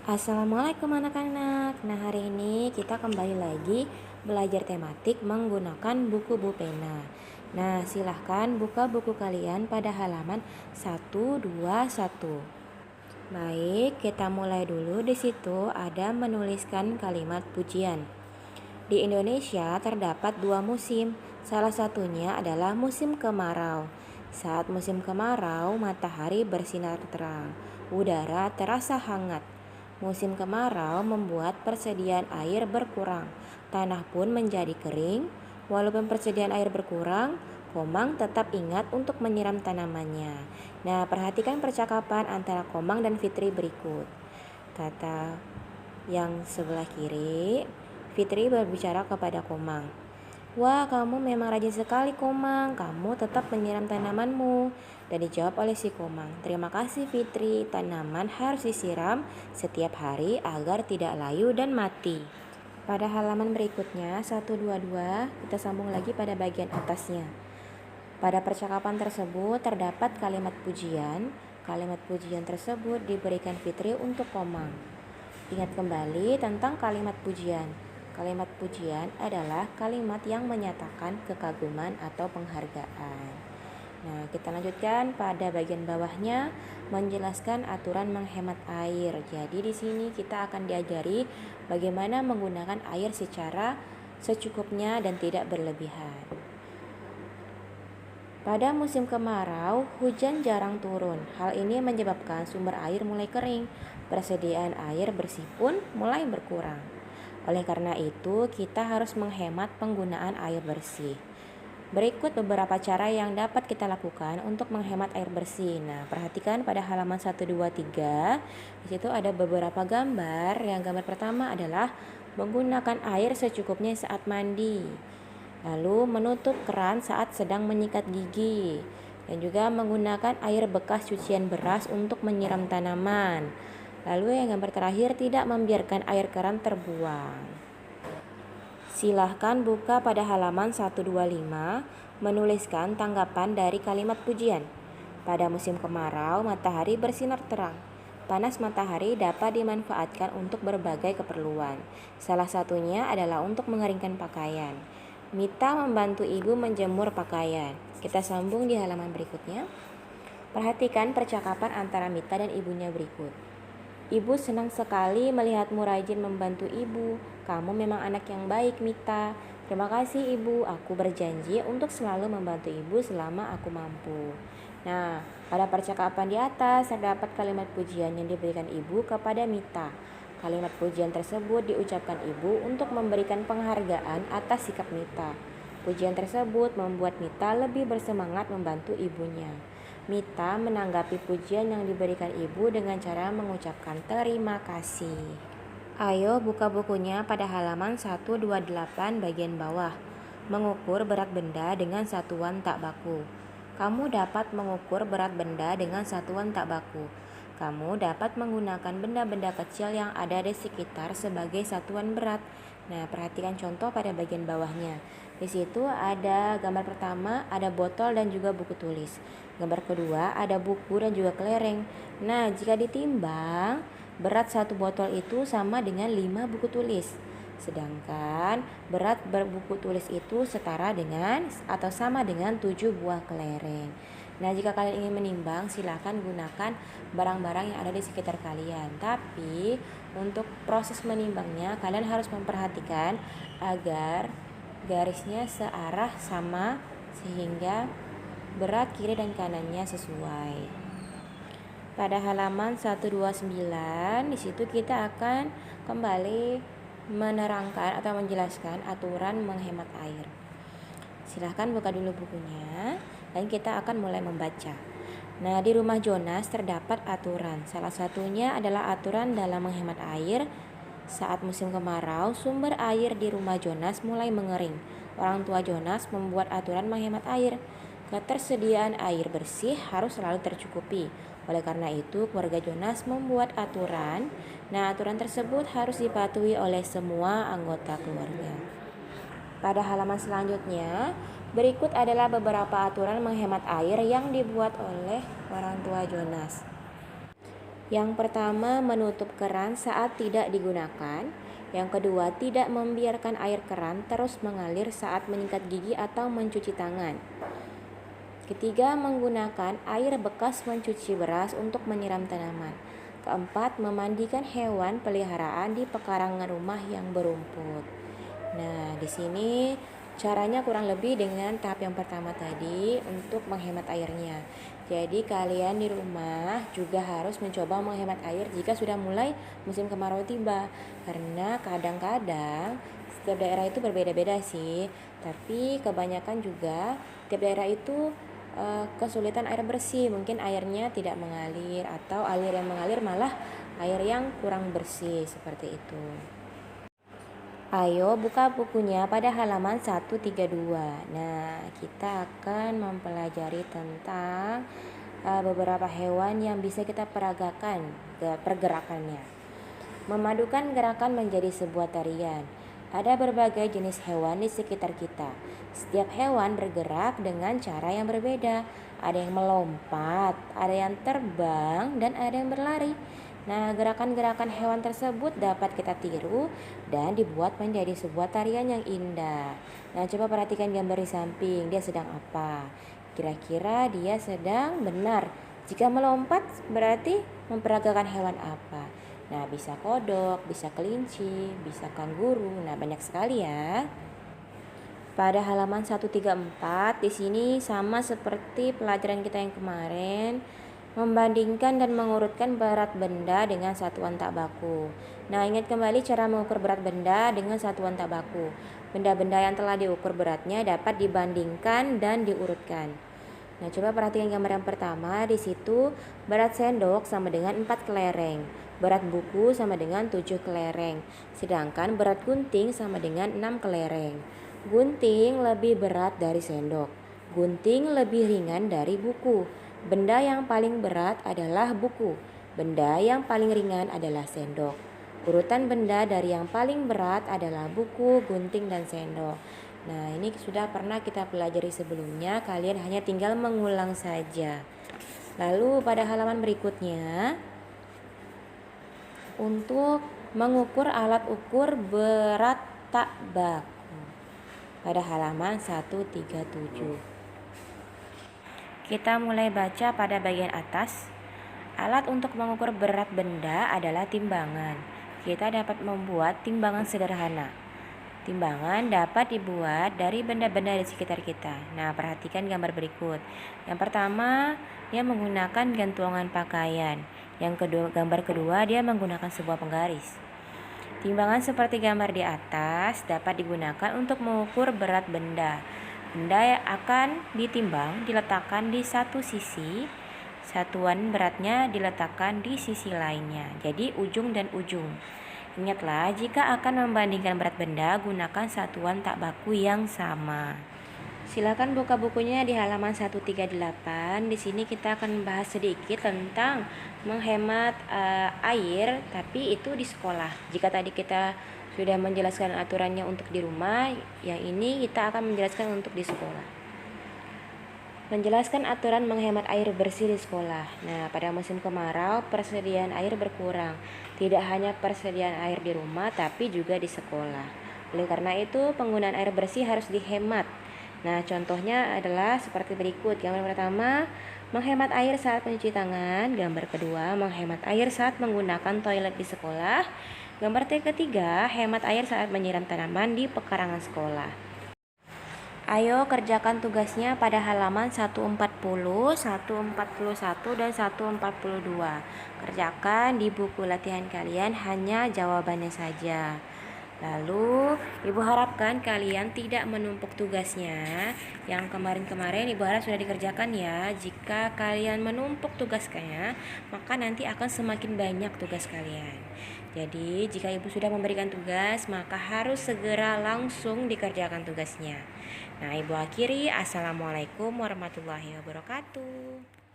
Assalamualaikum anak-anak. Nah, hari ini kita kembali lagi belajar tematik menggunakan buku pena. Nah, silahkan buka buku kalian pada halaman 121. Baik, kita mulai dulu. Di situ ada menuliskan kalimat pujian. Di Indonesia terdapat dua musim. Salah satunya adalah musim kemarau. Saat musim kemarau, matahari bersinar terang. Udara terasa hangat. Musim kemarau membuat persediaan air berkurang. Tanah pun menjadi kering. Walaupun persediaan air berkurang, Komang tetap ingat untuk menyiram tanamannya. Nah, perhatikan percakapan antara Komang dan Fitri berikut. Kata yang sebelah kiri, Fitri berbicara kepada Komang. Wah, kamu memang rajin sekali, Komang. Kamu tetap menyiram tanamanmu. Dan dijawab oleh si Komang. Terima kasih, Fitri. Tanaman harus disiram setiap hari agar tidak layu dan mati. Pada halaman berikutnya, 122, kita sambung lagi pada bagian atasnya. Pada percakapan tersebut terdapat kalimat pujian. Kalimat pujian tersebut diberikan Fitri untuk Komang. Ingat kembali tentang kalimat pujian. Kalimat pujian adalah kalimat yang menyatakan kekaguman atau penghargaan. Nah, kita lanjutkan pada bagian bawahnya menjelaskan aturan menghemat air. Jadi di sini kita akan diajari bagaimana menggunakan air secara secukupnya dan tidak berlebihan. Pada musim kemarau, hujan jarang turun. Hal ini menyebabkan sumber air mulai kering. Persediaan air bersih pun mulai berkurang. Oleh karena itu, kita harus menghemat penggunaan air bersih. Berikut beberapa cara yang dapat kita lakukan untuk menghemat air bersih. Nah, perhatikan pada halaman 123. Di situ ada beberapa gambar. Yang gambar pertama adalah menggunakan air secukupnya saat mandi. Lalu menutup keran saat sedang menyikat gigi. Dan juga menggunakan air bekas cucian beras untuk menyiram tanaman. Lalu yang gambar terakhir, tidak membiarkan air keran terbuang. Silahkan buka pada halaman 125, menuliskan tanggapan dari kalimat pujian. Pada musim kemarau, matahari bersinar terang. Panas matahari dapat dimanfaatkan untuk berbagai keperluan. Salah satunya adalah untuk mengeringkan pakaian. Mita membantu ibu menjemur pakaian. Kita sambung di halaman berikutnya. Perhatikan percakapan antara Mita dan ibunya berikut. Ibu senang sekali melihatmu rajin membantu ibu. Kamu memang anak yang baik, Mita. Terima kasih, Ibu. Aku berjanji untuk selalu membantu ibu selama aku mampu. Nah, pada percakapan di atas terdapat kalimat pujian yang diberikan ibu kepada Mita. Kalimat pujian tersebut diucapkan ibu untuk memberikan penghargaan atas sikap Mita. Pujian tersebut membuat Mita lebih bersemangat membantu ibunya. Mita menanggapi pujian yang diberikan ibu dengan cara mengucapkan terima kasih. Ayo buka bukunya pada halaman 128 bagian bawah. Mengukur berat benda dengan satuan tak baku. Kamu dapat mengukur berat benda dengan satuan tak baku. Kamu dapat menggunakan benda-benda kecil yang ada di sekitar sebagai satuan berat. Nah, perhatikan contoh pada bagian bawahnya. Di situ ada gambar pertama, ada botol dan juga buku tulis. Gambar kedua, ada buku dan juga kelereng. Nah, jika ditimbang, berat satu botol itu sama dengan 5 buku tulis. Sedangkan berat buku tulis itu setara dengan atau sama dengan 7 buah kelereng. Nah, jika kalian ingin menimbang, silakan gunakan barang-barang yang ada di sekitar kalian. Tapi untuk proses menimbangnya, kalian harus memperhatikan agar garisnya searah sama sehingga berat kiri dan kanannya sesuai. Pada halaman 129, di situ kita akan kembali menerangkan atau menjelaskan aturan menghemat air. Silahkan buka dulu bukunya dan kita akan mulai membaca. Nah, di rumah Jonas terdapat aturan. Salah satunya adalah aturan dalam menghemat air. Saat musim kemarau, sumber air di rumah Jonas mulai mengering. Orang tua Jonas membuat aturan menghemat air. Ketersediaan air bersih harus selalu tercukupi. Oleh karena itu, keluarga Jonas membuat aturan. Nah, aturan tersebut harus dipatuhi oleh semua anggota keluarga. Pada halaman selanjutnya, berikut adalah beberapa aturan menghemat air yang dibuat oleh orang tua Jonas. Yang pertama, menutup keran saat tidak digunakan. Yang kedua, tidak membiarkan air keran terus mengalir saat menyikat gigi atau mencuci tangan. Ketiga, menggunakan air bekas mencuci beras untuk menyiram tanaman. Keempat, memandikan hewan peliharaan di pekarangan rumah yang berumput. Nah, di sini caranya kurang lebih dengan tahap yang pertama tadi untuk menghemat airnya. Jadi kalian di rumah juga harus mencoba menghemat air jika sudah mulai musim kemarau tiba. Karena kadang-kadang setiap daerah itu berbeda-beda sih. Tapi kebanyakan juga setiap daerah itu kesulitan air bersih, mungkin airnya tidak mengalir atau air yang mengalir malah air yang kurang bersih seperti itu. Ayo buka bukunya pada halaman 132. Nah, kita akan mempelajari tentang beberapa hewan yang bisa kita peragakan pergerakannya. Memadukan gerakan menjadi sebuah tarian. Ada berbagai jenis hewan di sekitar kita. Setiap hewan bergerak dengan cara yang berbeda. Ada yang melompat, ada yang terbang, dan ada yang berlari. Nah, gerakan-gerakan hewan tersebut dapat kita tiru dan dibuat menjadi sebuah tarian yang indah. Nah, coba perhatikan gambar di samping. Dia sedang apa? Kira-kira dia sedang benar. Jika melompat berarti memperagakan hewan apa? Nah, bisa kodok, bisa kelinci, bisa kanguru. Nah, banyak sekali ya. Pada halaman 134 di sini sama seperti pelajaran kita yang kemarin, membandingkan dan mengurutkan berat benda dengan satuan tak baku. Nah, ingat kembali cara mengukur berat benda dengan satuan tak baku. Benda-benda yang telah diukur beratnya dapat dibandingkan dan diurutkan. Nah, coba perhatikan gambar yang pertama. Di situ berat sendok sama dengan 4 kelereng, berat buku sama dengan 7 kelereng, sedangkan berat gunting sama dengan 6 kelereng. Gunting lebih berat dari sendok. Gunting lebih ringan dari buku. Benda yang paling berat adalah buku. Benda yang paling ringan adalah sendok. Urutan benda dari yang paling berat adalah buku, gunting, dan sendok. Nah, ini sudah pernah kita pelajari sebelumnya, kalian hanya tinggal mengulang saja. Lalu pada halaman berikutnya, untuk mengukur alat ukur berat tak baku. Pada halaman 137. Kita mulai baca pada bagian atas. Alat untuk mengukur berat benda adalah timbangan. Kita dapat membuat timbangan sederhana. Timbangan dapat dibuat dari benda-benda di sekitar kita. Nah, perhatikan gambar berikut. Yang pertama, dia menggunakan gantungan pakaian. Gambar kedua, dia menggunakan sebuah penggaris. Timbangan seperti gambar di atas dapat digunakan untuk mengukur berat benda. Benda yang akan ditimbang diletakkan di satu sisi, satuan beratnya diletakkan di sisi lainnya. Jadi ujung dan ujung. Ingatlah, jika akan membandingkan berat benda, gunakan satuan tak baku yang sama. Silakan buka bukunya di halaman 138. Di sini kita akan bahas sedikit tentang menghemat air, tapi itu di sekolah. Jika tadi kita sudah menjelaskan aturannya untuk di rumah, yang ini kita akan menjelaskan untuk di sekolah. Menjelaskan aturan menghemat air bersih di sekolah. Nah, pada musim kemarau persediaan air berkurang. Tidak hanya persediaan air di rumah, tapi juga di sekolah. Oleh karena itu, penggunaan air bersih harus dihemat. Nah, contohnya adalah seperti berikut. Gambar pertama, menghemat air saat mencuci tangan. Gambar kedua, menghemat air saat menggunakan toilet di sekolah. Gambar ketiga, hemat air saat menyiram tanaman di pekarangan sekolah. Ayo kerjakan tugasnya pada halaman 140, 141, dan 142. Kerjakan di buku latihan kalian, hanya jawabannya saja. Lalu, Ibu harapkan kalian tidak menumpuk tugasnya. Yang kemarin-kemarin Ibu harap sudah dikerjakan ya. Jika kalian menumpuk tugasnya, maka nanti akan semakin banyak tugas kalian. Jadi, jika Ibu sudah memberikan tugas, maka harus segera langsung dikerjakan tugasnya. Nah, Ibu akhiri. Assalamualaikum warahmatullahi wabarakatuh.